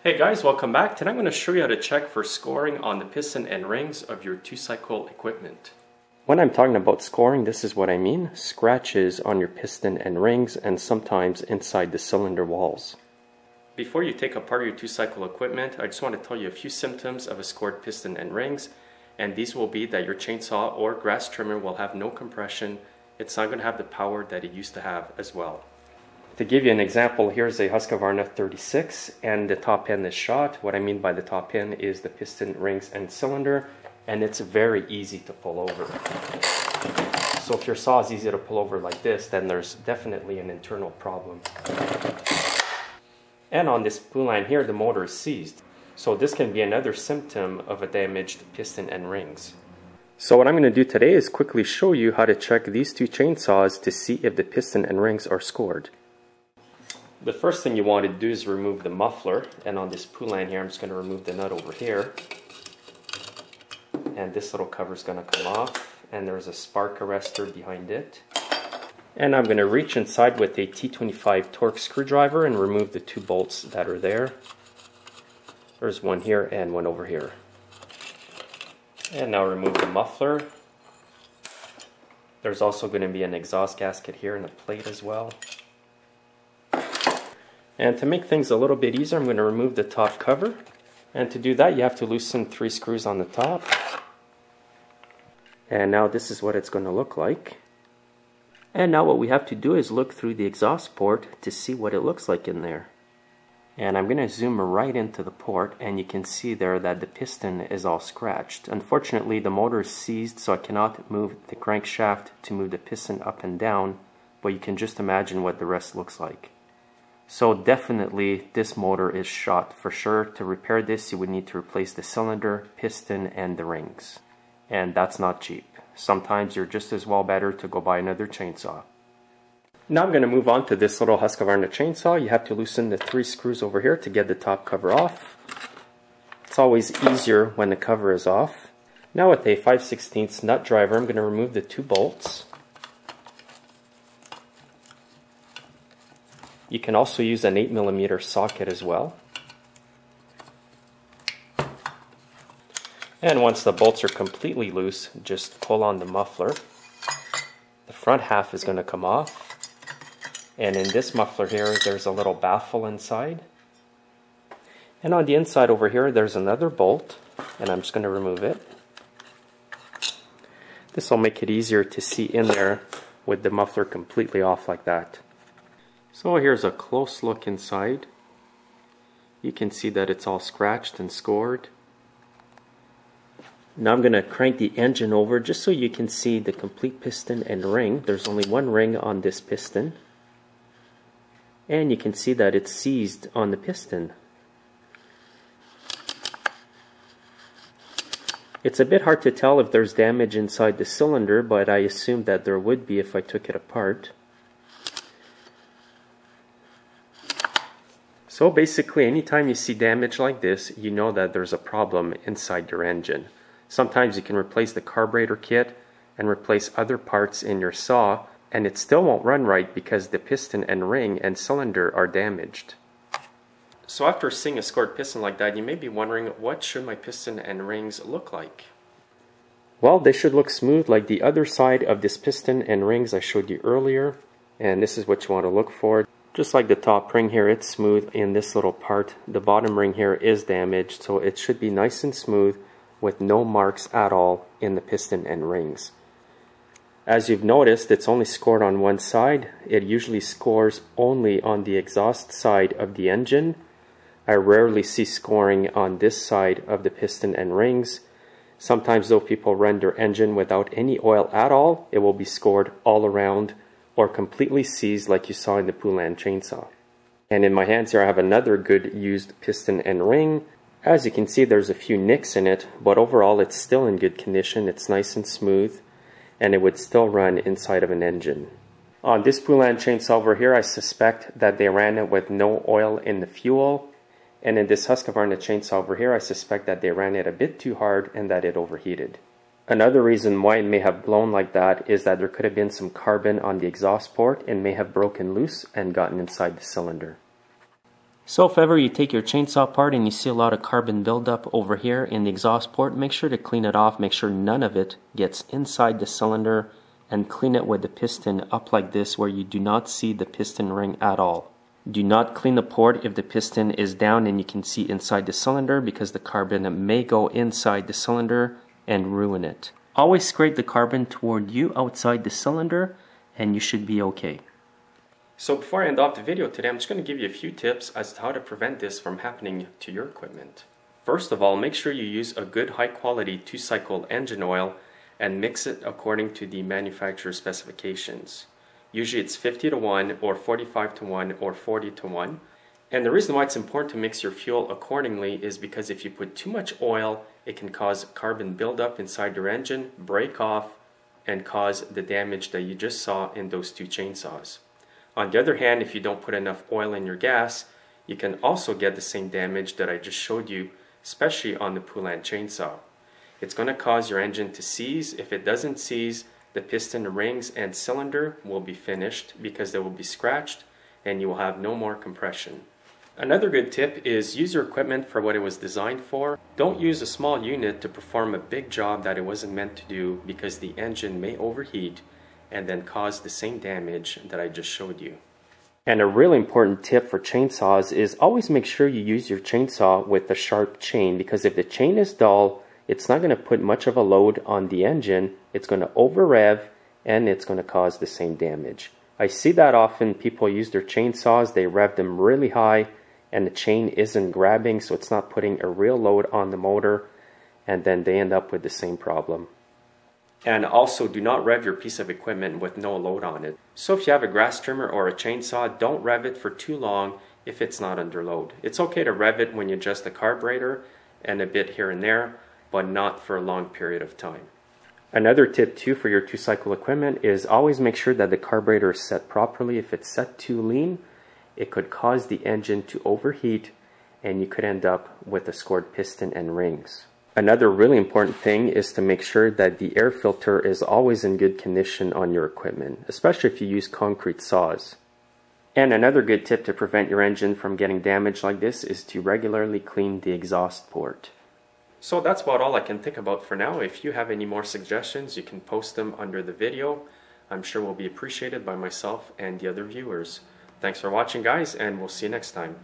Hey guys, welcome back. Today I'm going to show you how to check for scoring on the piston and rings of your 2-cycle equipment. When I'm talking about scoring, this is what I mean. Scratches on your piston and rings and sometimes inside the cylinder walls. Before you take apart your 2-cycle equipment, I just want to tell you a few symptoms of a scored piston and rings. And these will be that your chainsaw or grass trimmer will have no compression. It's not going to have the power that it used to have as well. To give you an example, here's a Husqvarna 36 and the top end is shot. What I mean by the top end is the piston, rings, and cylinder, and it's very easy to pull over. So if your saw is easy to pull over like this, then there's definitely an internal problem. And on this spool line here, the motor is seized. So this can be another symptom of a damaged piston and rings. So what I'm going to do today is quickly show you how to check these two chainsaws to see if the piston and rings are scored. The first thing you want to do is remove the muffler, and on this pull line here I'm just going to remove the nut over here, and this little cover is going to come off, and there's a spark arrestor behind it. And I'm going to reach inside with a T25 torque screwdriver and remove the two bolts that are there. There's one here and one over here. And now remove the muffler. There's also going to be an exhaust gasket here and a plate as well. And to make things a little bit easier, I'm going to remove the top cover. And to do that, you have to loosen 3 screws on the top. And now this is what it's going to look like. And now what we have to do is look through the exhaust port to see what it looks like in there. And I'm going to zoom right into the port, and you can see there that the piston is all scratched. Unfortunately, the motor is seized, so I cannot move the crankshaft to move the piston up and down, but you can just imagine what the rest looks like. So definitely this motor is shot for sure. To repair this, you would need to replace the cylinder, piston, and the rings. And that's not cheap. Sometimes you're just as well better to go buy another chainsaw. Now I'm going to move on to this little Husqvarna chainsaw. You have to loosen the 3 screws over here to get the top cover off. It's always easier when the cover is off. Now with a 5/16 nut driver, I'm going to remove the 2 bolts. You can also use an 8mm socket as well. And once the bolts are completely loose, just pull on the muffler. The front half is going to come off. And in this muffler here, there's a little baffle inside. And on the inside over here, there's another bolt. And I'm just going to remove it. This will make it easier to see in there with the muffler completely off like that. So here's a close look inside. You can see that it's all scratched and scored. Now I'm going to crank the engine over just so you can see the complete piston and ring. There's only one ring on this piston. And you can see that it's seized on the piston. It's a bit hard to tell if there's damage inside the cylinder, but I assume that there would be if I took it apart. So basically, anytime you see damage like this, you know that there's a problem inside your engine. Sometimes you can replace the carburetor kit and replace other parts in your saw, and it still won't run right because the piston and ring and cylinder are damaged. So after seeing a scored piston like that, you may be wondering, what should my piston and rings look like? Well, they should look smooth like the other side of this piston and rings I showed you earlier, and this is what you want to look for. Just like the top ring here, it's smooth in this little part. The bottom ring here is damaged, so it should be nice and smooth with no marks at all in the piston and rings. As you've noticed, it's only scored on one side. It usually scores only on the exhaust side of the engine. I rarely see scoring on this side of the piston and rings. Sometimes though people run their engine without any oil at all, it will be scored all around or completely seized like you saw in the Poulan chainsaw. And in my hands here I have another good used piston and ring. As you can see, there's a few nicks in it, but overall it's still in good condition. It's nice and smooth, and it would still run inside of an engine. On this Poulan chainsaw over here, I suspect that they ran it with no oil in the fuel. And in this Husqvarna chainsaw over here, I suspect that they ran it a bit too hard and that it overheated. Another reason why it may have blown like that is that there could have been some carbon on the exhaust port and may have broken loose and gotten inside the cylinder. So if ever you take your chainsaw apart and you see a lot of carbon buildup over here in the exhaust port, make sure to clean it off, make sure none of it gets inside the cylinder, and clean it with the piston up like this where you do not see the piston ring at all. Do not clean the port if the piston is down and you can see inside the cylinder, because the carbon may go inside the cylinder and ruin it. Always scrape the carbon toward you outside the cylinder and you should be okay. So before I end off the video today, I'm just going to give you a few tips as to how to prevent this from happening to your equipment. First of all, make sure you use a good high quality 2-cycle engine oil and mix it according to the manufacturer's specifications. Usually it's 50-to-1 or 45-to-1 or 40-to-1. And the reason why it's important to mix your fuel accordingly is because if you put too much oil, it can cause carbon buildup inside your engine, break off, and cause the damage that you just saw in those two chainsaws. On the other hand, if you don't put enough oil in your gas, you can also get the same damage that I just showed you, especially on the Poulan chainsaw. It's going to cause your engine to seize. If it doesn't seize, the piston rings and cylinder will be finished because they will be scratched and you will have no more compression. Another good tip is use your equipment for what it was designed for. Don't use a small unit to perform a big job that it wasn't meant to do, because the engine may overheat and then cause the same damage that I just showed you. And a really important tip for chainsaws is always make sure you use your chainsaw with a sharp chain, because if the chain is dull, it's not going to put much of a load on the engine. It's going to over rev and it's going to cause the same damage. I see that often. People use their chainsaws, they rev them really high and the chain isn't grabbing, so it's not putting a real load on the motor, and then they end up with the same problem. And also, do not rev your piece of equipment with no load on it. So if you have a grass trimmer or a chainsaw, don't rev it for too long if it's not under load. It's okay to rev it when you adjust the carburetor and a bit here and there, but not for a long period of time. Another tip too for your 2-cycle equipment is always make sure that the carburetor is set properly. If it's set too lean, it could cause the engine to overheat and you could end up with a scored piston and rings. Another really important thing is to make sure that the air filter is always in good condition on your equipment, especially if you use concrete saws. And another good tip to prevent your engine from getting damaged like this is to regularly clean the exhaust port. So that's about all I can think about for now. If you have any more suggestions, you can post them under the video. I'm sure will be appreciated by myself and the other viewers. Thanks for watching, guys, and we'll see you next time.